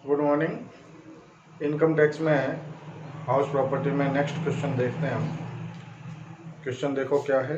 Good morning. Income tax में house property में next question देखते हैं हम। क्वेश्चन देखो क्या है।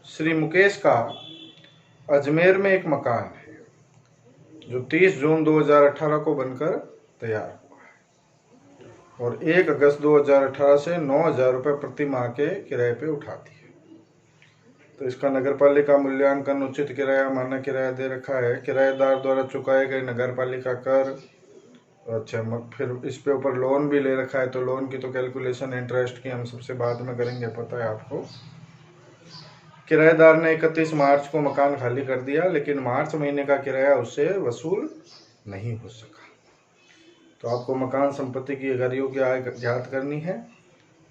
श्री मुकेश का अजमेर में एक मकान है जो 30 जून 2018 को बनकर तैयार हुआ है और 1 अगस्त 2018 से 9,000 रुपये प्रति माह के किराए पे उठाती है। तो इसका नगर पालिका मूल्यांकन, उचित किराया, मान्य किराया दे रखा है, किराएदार द्वारा चुकाए गए नगर पालिका कर। अच्छा, फिर इस पे ऊपर लोन भी ले रखा है, तो लोन की तो कैलकुलेशन इंटरेस्ट की हम सबसे बाद में करेंगे, पता है आपको। किराएदार ने 31 मार्च को मकान खाली कर दिया, लेकिन मार्च महीने का किराया उससे वसूल नहीं हो सका। तो आपको मकान संपत्ति की अगारियों की आय ज्ञात करनी है।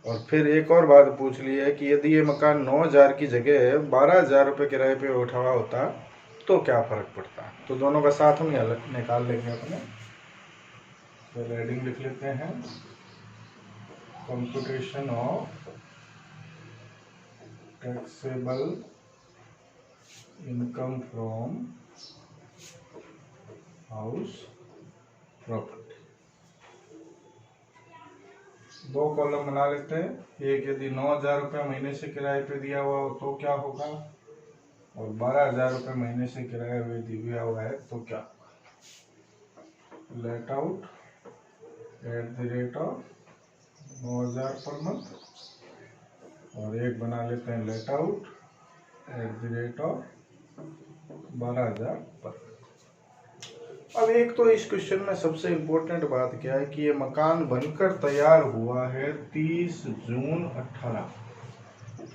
और फिर एक और बात पूछ ली है कि यदि ये मकान 9,000 की जगह 12,000 रुपये किराए पे उठा हुआ होता तो क्या फर्क पड़ता। तो दोनों का साथ में निकाल लेंगे अपने। तो हेडिंग लिख लेते हैं, computation of taxable income from house property. 2 column बना लेते हैं। एक, यदि 9,000 रुपये महीने से किराए पे दिया हुआ हो तो क्या होगा, और 12,000 रुपये महीने से किराया पे दिया हुआ है तो क्या होगा। Let out at the rate of 9,000 per month, और एक बना लेते हैं let out at the rate of 12,000 पर। अब एक तो इस क्वेश्चन में सबसे इम्पोर्टेंट बात क्या है कि ये मकान बनकर तैयार हुआ है 30 जून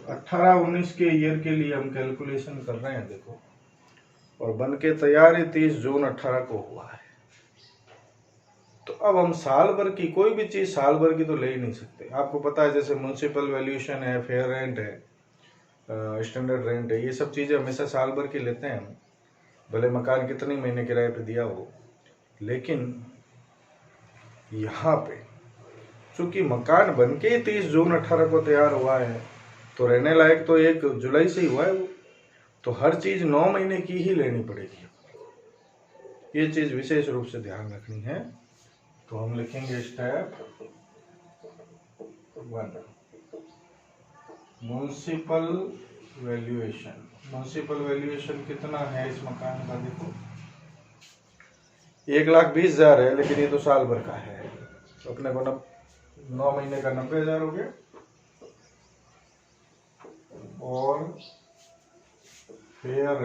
18-19 के ईयर के लिए हम कैलकुलेशन कर रहे हैं, देखो। और बन के तैयार ही 30 जून 18 को हुआ है। तो अब हम साल भर की कोई भी चीज साल भर की तो ले ही नहीं सकते। आपको पता है, जैसे म्यूनसिपल वैल्यूएशन है, फेयर रेंट है, स्टैंडर्ड रेंट है, ये सब चीजें हमेशा साल भर की लेते हैं हम, भले मकान कितने महीने किराए पे दिया हो। लेकिन यहाँ पे चूंकि मकान बन के 30 जून 18 को तैयार हुआ है, तो रहने लायक तो 1 जुलाई से ही हुआ है वो, तो हर चीज 9 महीने की ही लेनी पड़ेगी। ये चीज विशेष रूप से ध्यान रखनी है। तो हम लिखेंगे step 1, municipal valuation. Municipal valuation कितना है इस मकान का, देखो 1,20,000 है, लेकिन ये तो साल भर का है, तो अपने को 9 महीने का 90,000 हो गया। और फेयर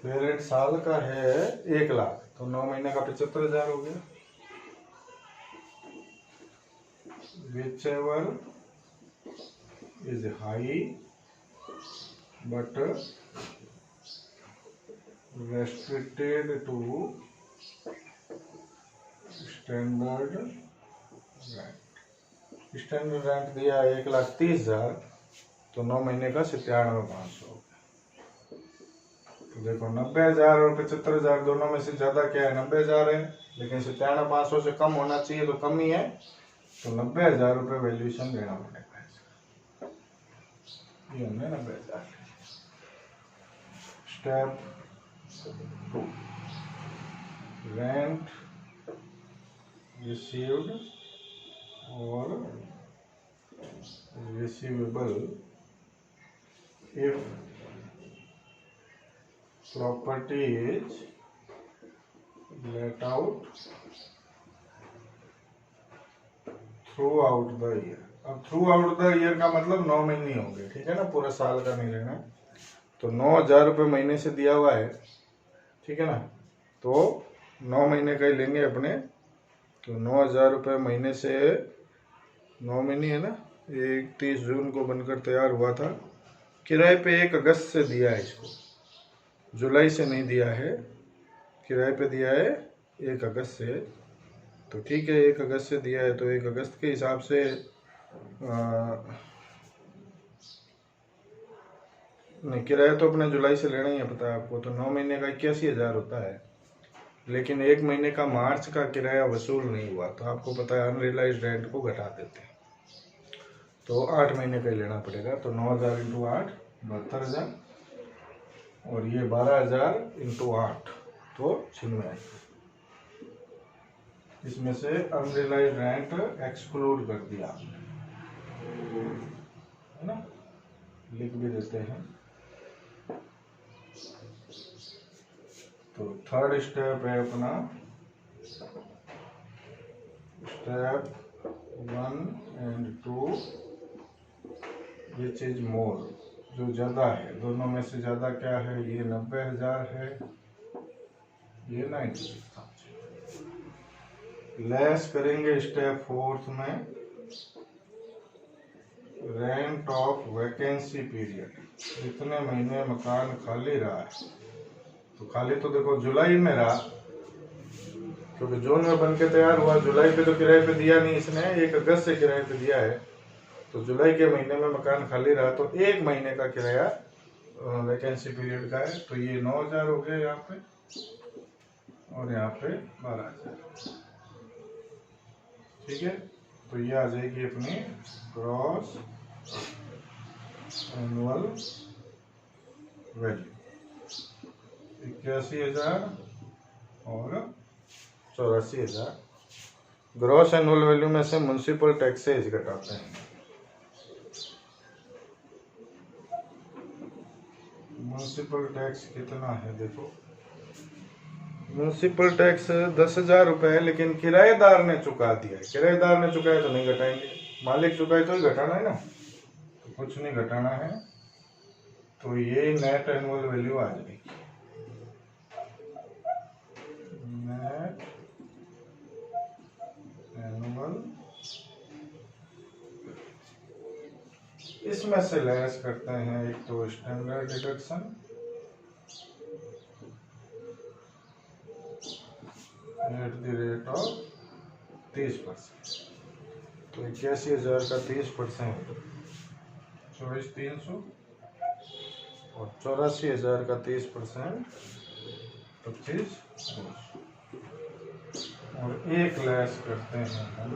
रेंट साल का है 1,00,000, तो 9 महीने का 75,000 हो गया। whichever is high but restricted to standard rent दिया 1,30,000, तो 9 महीने का 97,500। तो देखो 90,000 और 75,000 दोनों में से ज्यादा क्या है, 90,000 है, लेकिन 97,500 से कम होना चाहिए, तो कम ही है, तो 90,000 रुपये वैल्यूएशन देना पड़ेगा इसका। ये हमने 90,000। स्टेप 2, रेंट रिसीव्ड और receivable if property is let out throughout the year। अब throughout the year का मतलब 9 महीने होंगे, ठीक है ना, पूरा साल का नहीं लेना। तो 9,000 रुपये महीने से दिया हुआ है, ठीक है ना, तो 9 महीने का ही लेंगे अपने। तो 9,000 रुपये महीने से 9 महीने है ना, 31 जून को बनकर तैयार हुआ था, किराए पे 1 अगस्त से दिया है इसको, जुलाई से नहीं दिया है, किराए पे दिया है 1 अगस्त से। तो ठीक है, 1 अगस्त से दिया है, तो 1 अगस्त के हिसाब से नहीं, किराया तो अपने जुलाई से लेना ही है, पता है आपको। तो 9 महीने का 81,000 होता है, लेकिन 1 महीने का मार्च का किराया वसूल नहीं हुआ, तो आपको पता है अनरियलाइज्ड रेंट को घटा देते हैं, तो 8 महीने का ही लेना पड़ेगा। तो 9,000 इंटू 8 72,000, और ये 12,000 इंटू 8 तो 96,000। इसमें से अनरियलाइज्ड रेंट एक्सक्लूड कर दिया आपने, है ना, लिख भी देते हैं। तो थर्ड स्टेप है अपना step 1 and 2, which is more, जो ज्यादा है, दोनों में से ज्यादा क्या है, ये 90,000 है, ये 96,000। लेस करेंगे स्टेप 4 में रेंट ऑफ वैकेंसी पीरियड, जितने महीने मकान खाली रहा है। तो खाली तो देखो जुलाई में रहा, क्योंकि जून में बन के तैयार हुआ, जुलाई पे तो किराए पे दिया नहीं इसने, 1 अगस्त से किराए पे दिया है। तो जुलाई के महीने में मकान खाली रहा तो 1 महीने का किराया वैकेंसी पीरियड का है। तो ये 9,000 हो गया यहाँ पे, और यहाँ पे 12,000। ठीक है, तो ये आ जाएगी अपनी ग्रॉस एनुअल वैल्यू 81,000 और 84,000। ग्रॉस एनुअल वैल्यू में से म्युनिसिपल टैक्सेज घटाते हैं। म्युनिसिपल टैक्स कितना है देखो, म्युनिसिपल टैक्स 10,000 रुपए है, लेकिन किराएदार ने चुका दिया है। किराएदार ने चुकाया तो नहीं घटाएंगे, मालिक चुकाए तो ही घटाना है ना, तो कुछ नहीं घटाना है। तो ये नेट एनुअल वैल्यू आ जाएगी, नेट एनुअल। इसमें से लेस करते हैं एक तो standard deduction at the rate of 30%। तो 81,000 का 30% 24,300, और 84,000 का 30% 25,200, और एक लेस करते हैं हम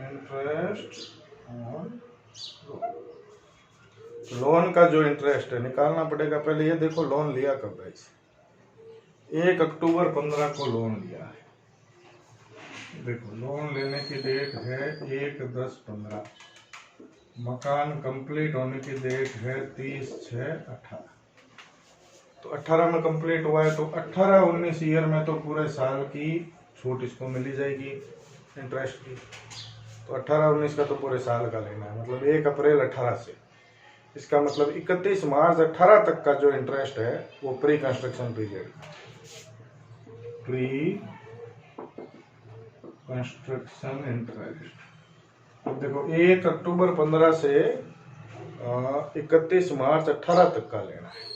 इंटरेस्ट ऑन लोन का। जो इंटरेस्ट है निकालना पड़ेगा। पहले ये देखो लोन लिया कब है, 1 अक्टूबर 15 को लोन लिया है। देखो लोन लेने की डेट है 1/10/15, मकान कंप्लीट होने की डेट है 30/6/18। तो 18 में कंप्लीट हुआ है, तो 18-19 ईयर में तो पूरे साल की छूट इसको मिली जाएगी इंटरेस्ट की। तो 18-19 का तो पूरे साल का लेना है, मतलब 1 अप्रैल 18 से। इसका मतलब 31 मार्च 18 तक का जो इंटरेस्ट है वो प्री कंस्ट्रक्शन पीरियड का, प्री कंस्ट्रक्शन इंटरेस्ट। अब देखो 1 अक्टूबर 15 से 31 मार्च 18 तक का लेना है।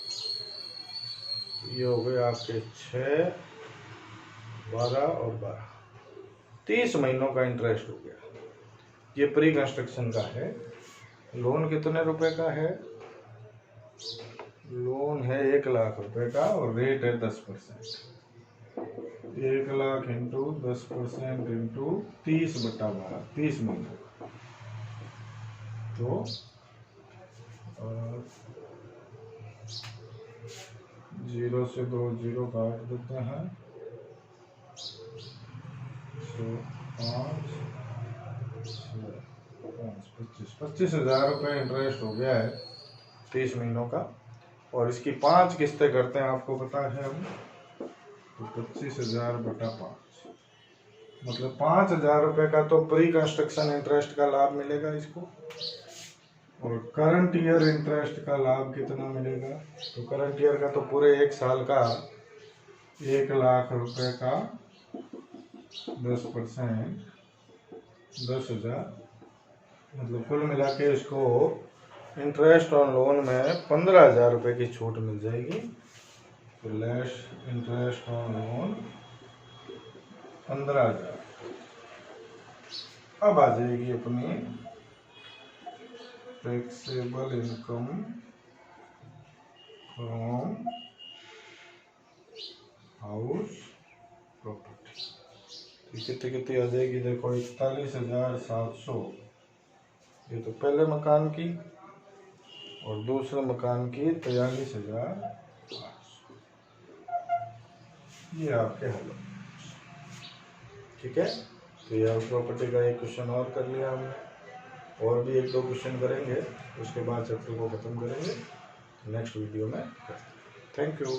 ये हो गए आपके 6, 12 और 12, 30 महीनों का इंटरेस्ट हो गया। ये प्री कंस्ट्रक्शन का है। लोन कितने रुपए का है, लोन है 1 लाख रुपए का, और रेट है 10%। 1 लाख इंटू 10% इंटू 30/12, 30 महीने का। तो 0 से 2 0 काट देते हैं, 5 25,000 रुपये इंटरेस्ट हो गया है 30 महीनों का। और इसकी 5 किस्तें करते हैं, आपको पता है हम। तो 25,000/5, मतलब 5,000 रुपये का तो प्री कंस्ट्रक्शन इंटरेस्ट का लाभ मिलेगा इसको। और करंट ईयर इंटरेस्ट का लाभ कितना मिलेगा, तो करंट ईयर का तो पूरे 1 साल का 1 लाख रुपए का 10%, 10,000, मतलब कुल मिला के इसको इंटरेस्ट ऑन लोन में 15,000 रुपये की छूट मिल जाएगी। तो लेस इंटरेस्ट ऑन लोन 15,000। अब आ जाएगी अपनी taxable income from house property. कितनी कितनी आ जाएगी देखो, 41,700 ये तो पहले मकान की, और दूसरे मकान की 43,800। ये आपके हल। ठीक है। तो ये हाउस प्रॉपर्टी का एक क्वेश्चन और कर लिया हमने, और भी 1-2 क्वेश्चन करेंगे, उसके बाद चैप्टर को ख़त्म करेंगे नेक्स्ट वीडियो में। Thank you.